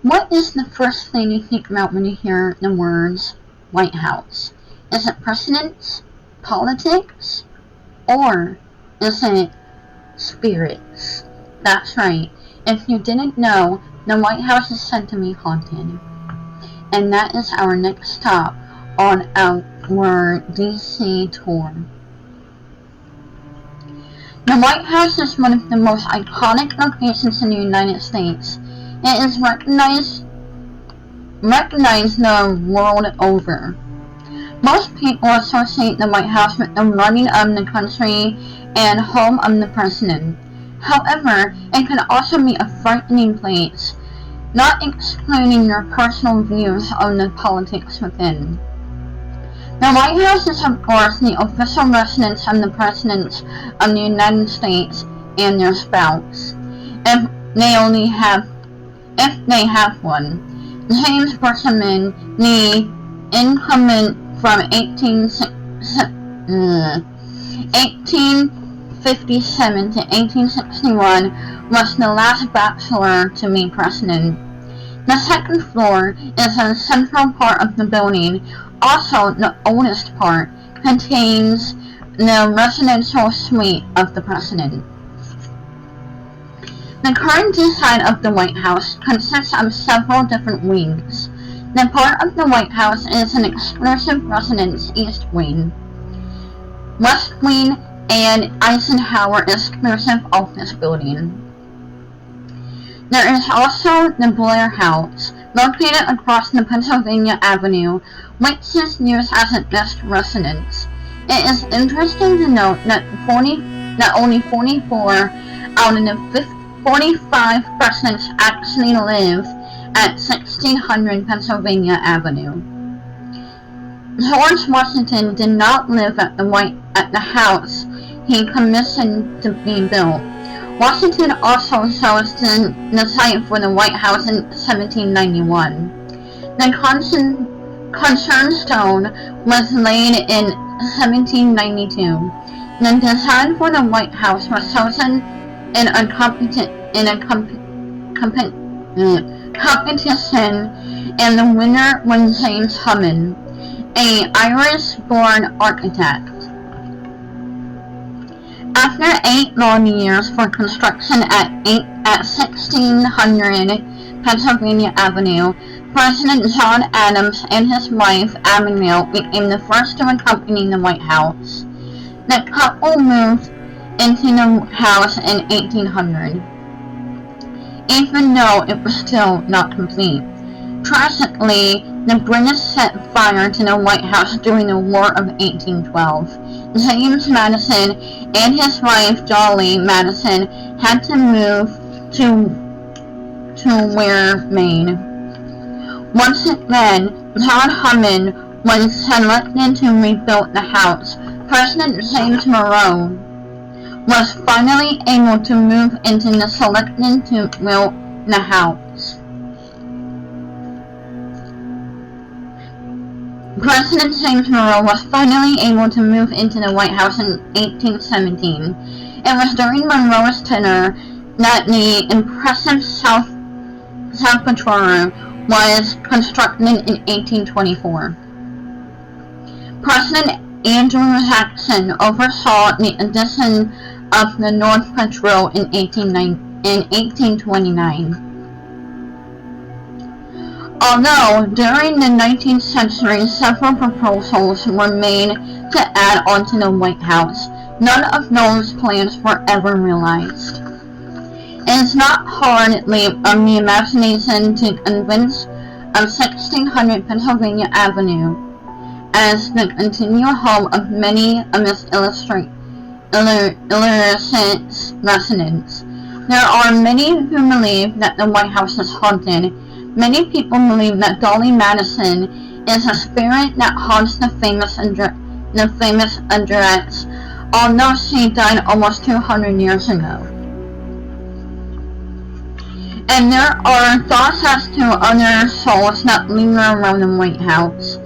What is the first thing you think about when you hear the words White House? Is it presidents, politics, or is it spirits? That's right. If you didn't know, the White House is said to be haunted. And that is our next stop on our DC tour. The White House is one of the most iconic locations in the United States. It is recognized the world over. Most people associate the White House with the running of the country and home of the president. However, it can also be a frightening place, not excluding their personal views on the politics within. The White House is, of course, the official residence of the presidents of the United States and their spouse, if they have one. James Persimmon, the incumbent from 1857 to 1861, was the last bachelor to be president. The second floor is a central part of the building. Also, the oldest part contains the residential suite of the president. The current design of the White House consists of several different wings. The part of the White House is an exclusive residence East Wing, West Wing, and Eisenhower exclusive office building. There is also the Blair House, located across the Pennsylvania Avenue, which is used as a guest residence. It is interesting to note that only 44 out of the 45 presidents actually live at 1600 Pennsylvania Avenue. George Washington did not live at the house he commissioned to be built. Washington also chose the site for the White House in 1791. The concern stone was laid in 1792. The design for the White House was chosen in a competition, and the winner was James Hammond, an Irish-born architect. After 8 long years for construction at 1600 Pennsylvania Avenue, President John Adams and his wife Abigail became the first to accompany the White House. The couple moved into the house in 1800, even though it was still not complete. Tragically, the British set fire to the White House during the War of 1812. James Madison and his wife Dolly Madison had to move to Ware, Maine. Once again, John Hammond was selected to rebuild the house. President James Monroe was finally able to move into the selection to build the house. President James Monroe was finally able to move into the White House in 1817. It was during Monroe's tenure that the impressive South Patrol was constructed in 1824. President Andrew Jackson oversaw the addition of the North Patrol in 1829. Although during the 19th century several proposals were made to add on to the White House, none of those plans were ever realized. It is not hardly of the imagination to convince of 1600 Pennsylvania Avenue as the continual home of many of its illiterate residents. There are many who believe that the White House is haunted. Many people believe that Dolly Madison is a spirit that haunts the famous address, although she died almost 200 years ago. And there are thoughts as to other souls that linger around the White House.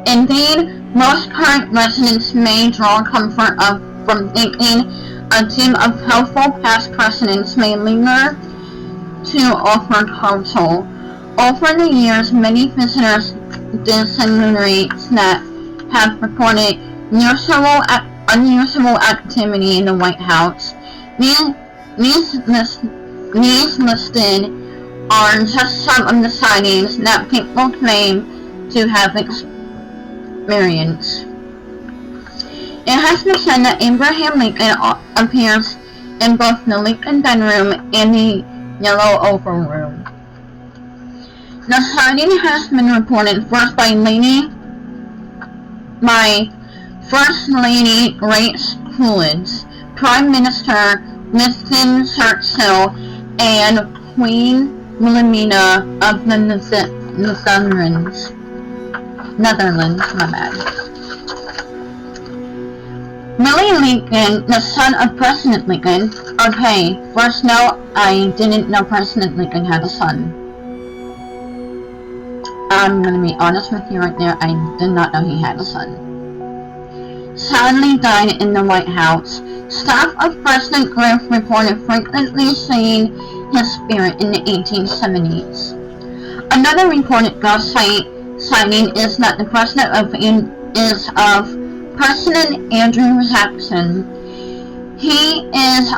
Indeed, most current residents may draw comfort from thinking a team of helpful past presidents may linger to offer counsel. Over the years, many visitors disintegrates that have reported unusual activity in the White House. These listed are just some of the sightings that people claim to have experienced. It has been said that Abraham Lincoln appears in both the Lincoln bedroom and the Yellow Oval Room. The sighting has been reported first by First Lady Grace Coolidge, Prime Minister Winston Churchill, and Queen Wilhelmina of the Netherlands. Willie Lincoln, the son of President Lincoln. Okay, first note, I didn't know President Lincoln had a son. I'm gonna be honest with you right there, I did not know he had a son. Sadly died in the White House. Staff of President Griff reported frequently seeing his spirit in the 1870s. Another reported ghost sighting is that the president is of President Andrew Jackson. He is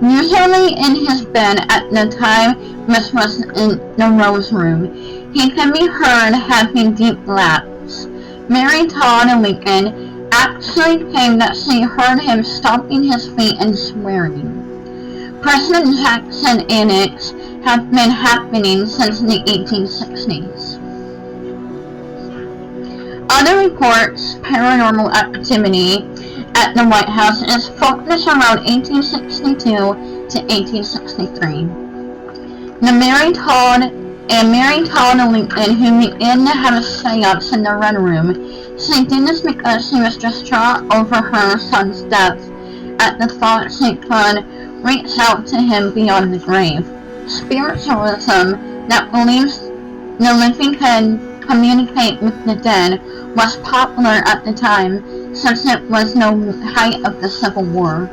usually in his bed at the time Miss was in the Rose Room. He can be heard having deep laughs. Mary Todd Lincoln actually claimed that she heard him stomping his feet and swearing. President Jackson annex have been happening since the 1860s. Other reports paranormal activity at the White House is focused around 1862 to 1863. Mary Todd Lincoln, who began to have a seance in the Red Room, she did this because she was distraught over her son's death at the thought she could reach out to him beyond the grave. Spiritualism that believes the living can communicate with the dead was popular at the time, since it was the height of the Civil War.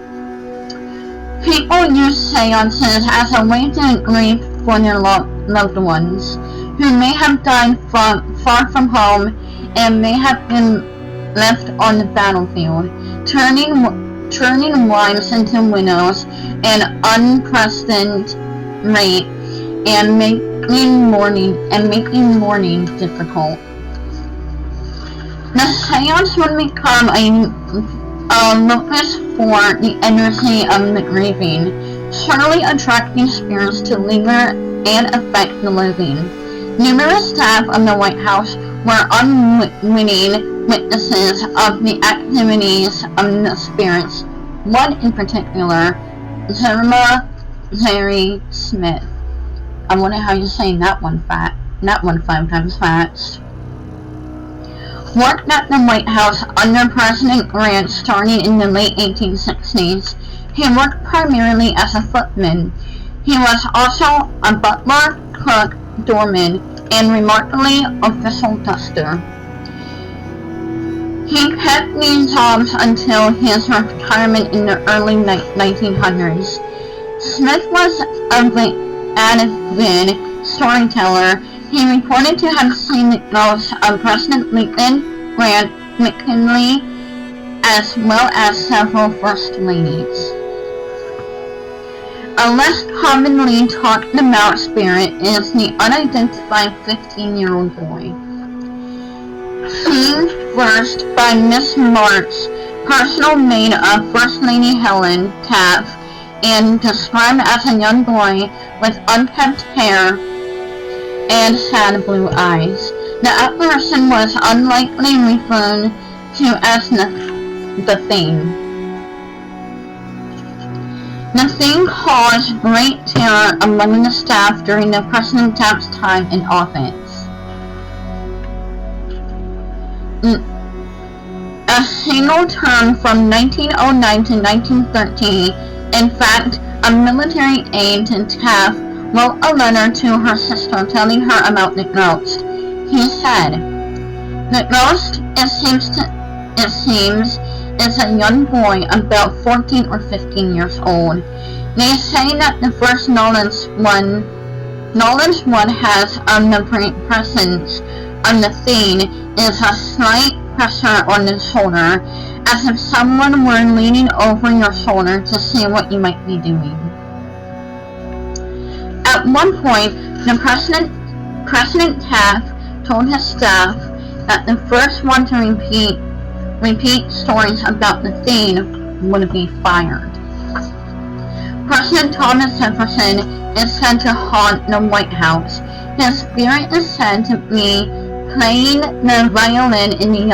People used seances as a way to grieve for their loved ones, who may have died far from home and may have been left on the battlefield, turning wives into widows at an unprecedented rate and making mourning difficult. The seance would become a locus for the energy of the grieving, surely attracting spirits to linger and affect the living. Numerous staff of the White House were unwitting witnesses of the activities of the spirits, one in particular, Jerry Smith. I wonder how you're saying that one 5 times fast. Worked at the White House under President Grant starting in the late 1860s. He worked primarily as a footman. He was also a butler, cook, doorman, and remarkably official duster. He kept these jobs until his retirement in the early 1900s. Smith was an avid storyteller. He reported to have seen the ghosts of President Lincoln, Grant, McKinley, as well as several First Ladies. A less commonly talked about spirit is the unidentified 15-year-old boy. Seen first by Miss Marks, personal maid of First Lady Helen Taft, and described as a young boy with unkempt hair and sad blue eyes. The apparition was unlikely referred to as the Thing. The Thing caused great terror among the staff during the President Taft's time in office. A single term from 1909 to 1913, in fact, a military aide to Taft wrote a letter to her sister telling her about the ghost. He said, "The ghost, it seems, is a young boy about 14 or 15 years old. They say that the first knowledge one Knowledge one has of the presence of the thing is a slight pressure on the shoulder, as if someone were leaning over your shoulder to see what you might be doing. At one point, the President Taft told his staff that the first one to repeat stories about the thing would be fired. President Thomas Jefferson is said to haunt the White House. His spirit is said to be playing the violin in the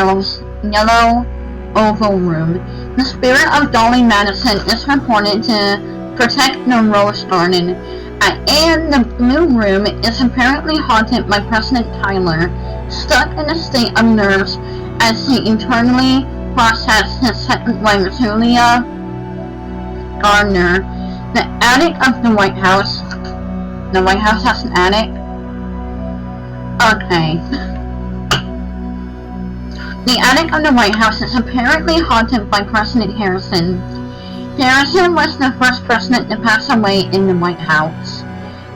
yellow Oval Room. The spirit of Dolly Madison is reported to protect the Rose Garden, and the Blue Room is apparently haunted by President Tyler, stuck in a state of nerves as he eternally processed his second wife, Julia Gardner. The attic of the White House. The White House has an attic? Okay. The attic of the White House is apparently haunted by President Harrison. Harrison was the first president to pass away in the White House.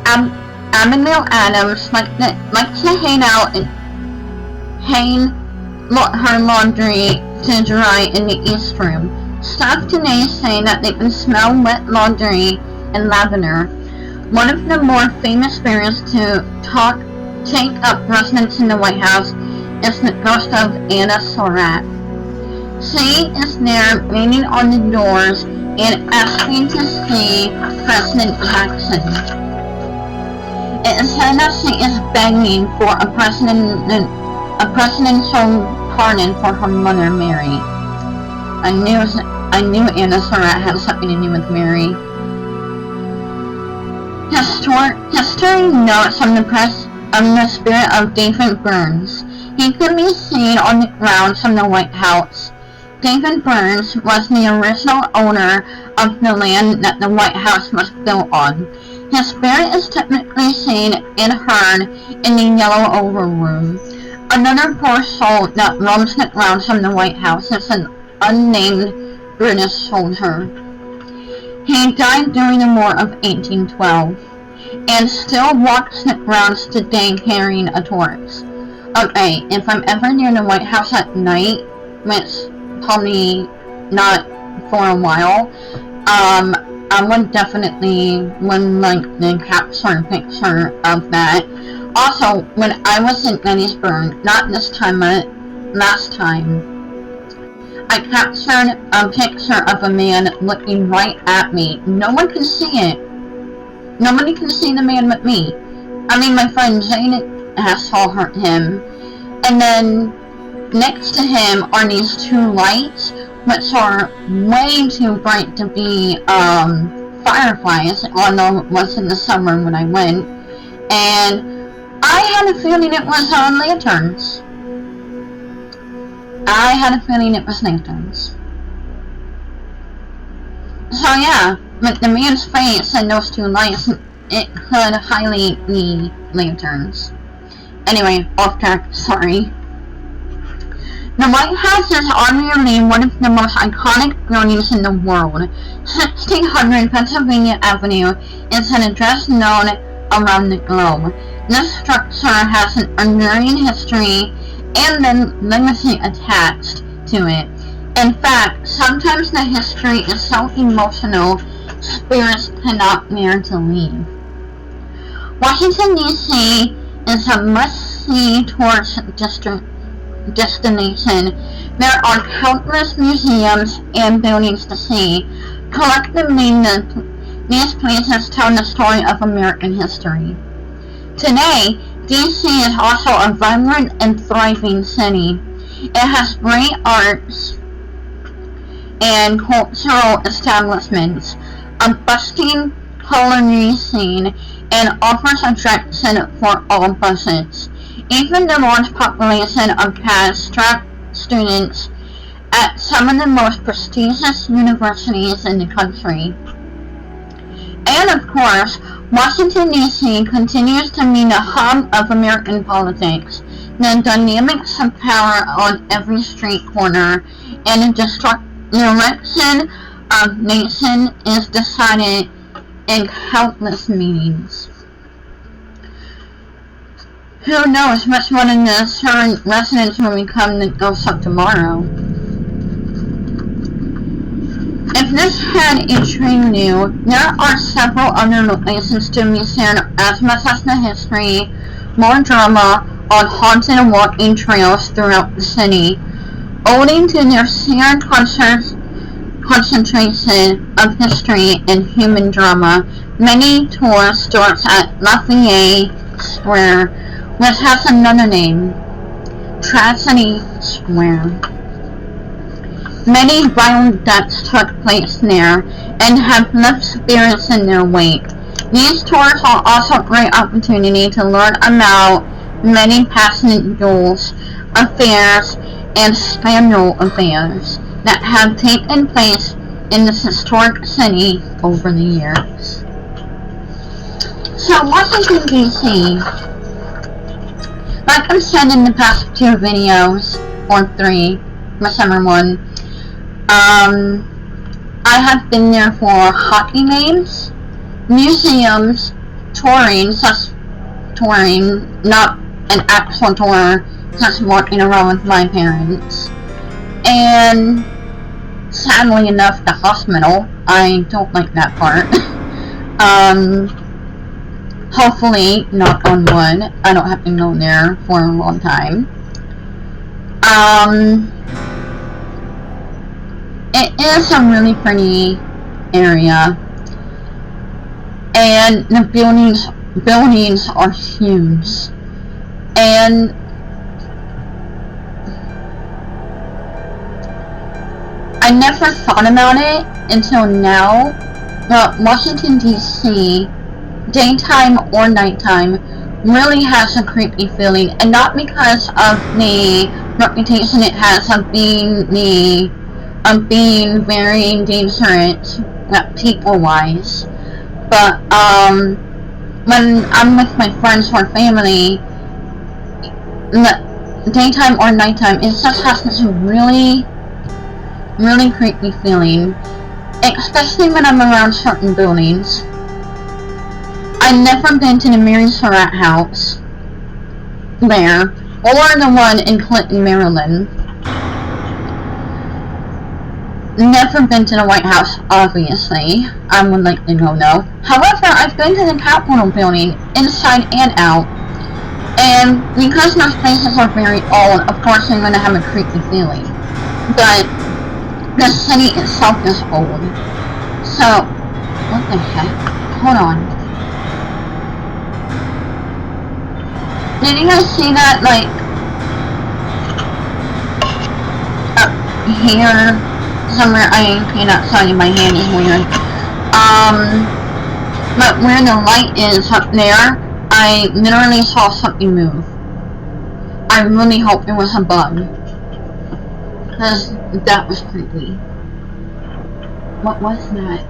Abigail Adams liked to hang her laundry to dry in the East Room. Staff today say that they can smell wet laundry and lavender. One of the more famous spirits to take up residence in the White House is the ghost of Anna Surratt. She is there banging on the doors and asking to see President Jackson. It is said that she is begging for a presidential pardon for her mother, Mary. I knew Anna Surratt had something to do with Mary. History notes on the spirit of David Burns. He can be seen on the grounds of the White House. David Burns was the original owner of the land that the White House was built on. His spirit is typically seen and heard in the Yellow Oval Room. Another poor soul that roams the grounds of the White House is an unnamed British soldier. He died during the War of 1812 and still walks the grounds today carrying a torch. Okay, if I'm ever near the White House at night, which probably not for a while, I would definitely like to capture a picture of that. Also, when I was in Gettysburg, not this time, but last time, I captured a picture of a man looking right at me. No one can see it. Nobody can see the man but me. I mean, my friend Jane saw him. And then next to him are these two lights, which are way too bright to be fireflies, although it was in the summer when I went. And I had a feeling it was lanterns. I had a feeling it was lanterns. So yeah, with the man's face and those two lights, it could highly be lanterns. Anyway, off track, sorry. The White House is arguably one of the most iconic buildings in the world. 1600 Pennsylvania Avenue is an address known around the globe. This structure has an enduring history and then legacy attached to it. In fact, sometimes the history is so emotional, spirits cannot bear to leave. Washington, D.C. is a must-see tourist destination. There are countless museums and buildings to see. Collectively, these places tell the story of American history. Today, D.C. is also a vibrant and thriving city. It has great arts and cultural establishments, a bustling culinary scene, and offers attraction for all budgets. Even the large population of cash-strapped students at some of the most prestigious universities in the country. And of course, Washington, D.C. continues to be the hub of American politics. The dynamics of power on every street corner and the direction of nation is decided in countless meetings. Who knows, much more than this, her residence will become the ghost of tomorrow. If this had intrigued you, there are several other locations to be seen as much as the history, more drama on haunted walking trails throughout the city. Owing to their shared concentration of history and human drama, many tours start at Lafayette Square, which has another name, Tragedy Square. Many violent deaths took place there and have left spirits in their wake. These tours are also a great opportunity to learn about many past duels, affairs, and scandal affairs that have taken place in this historic city over the years. So, Washington, D.C. Like I've said in the past 2 videos, or 3, whichever one, I have been there for hockey games, museums, touring, not an actual tour, just walking around with my parents, and sadly enough, the hospital. I don't like that part. Hopefully, knock on wood, I don't have to go there for a long time. It is a really pretty area, and the buildings are huge, and I never thought about it until now, but Washington, D.C., daytime or nighttime, really has a creepy feeling, and not because of the reputation it has of being very dangerous, people-wise, but, when I'm with my friends or family, daytime or nighttime, it just has this really creepy feeling, especially when I'm around certain buildings. I've never been to the Mary Surratt house there, or the one in Clinton, Maryland. Never been to the White House, obviously. I would like to go though. However, I've been to the Capitol building, inside and out. And because those places are very old, of course I'm going to have a creepy feeling. But the city itself is old. So, what the heck? Hold on. Did you guys see that, like, up here? Somewhere, I cannot tell you, my hand is weird. But where the light is up there, I literally saw something move. I really hope it was a bug, because that was creepy. What was that?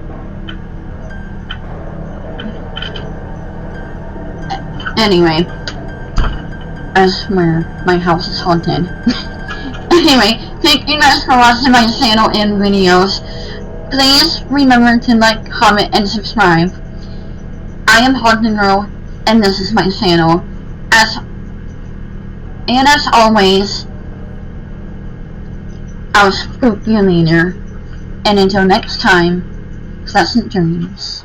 Anyway, I swear, my house is haunted. Anyway, thank you guys for watching my channel and videos. Please remember to like, comment, and subscribe. I am Haunted Girl, and this is my channel. As always, I'll spook you later. And until next time, pleasant dreams.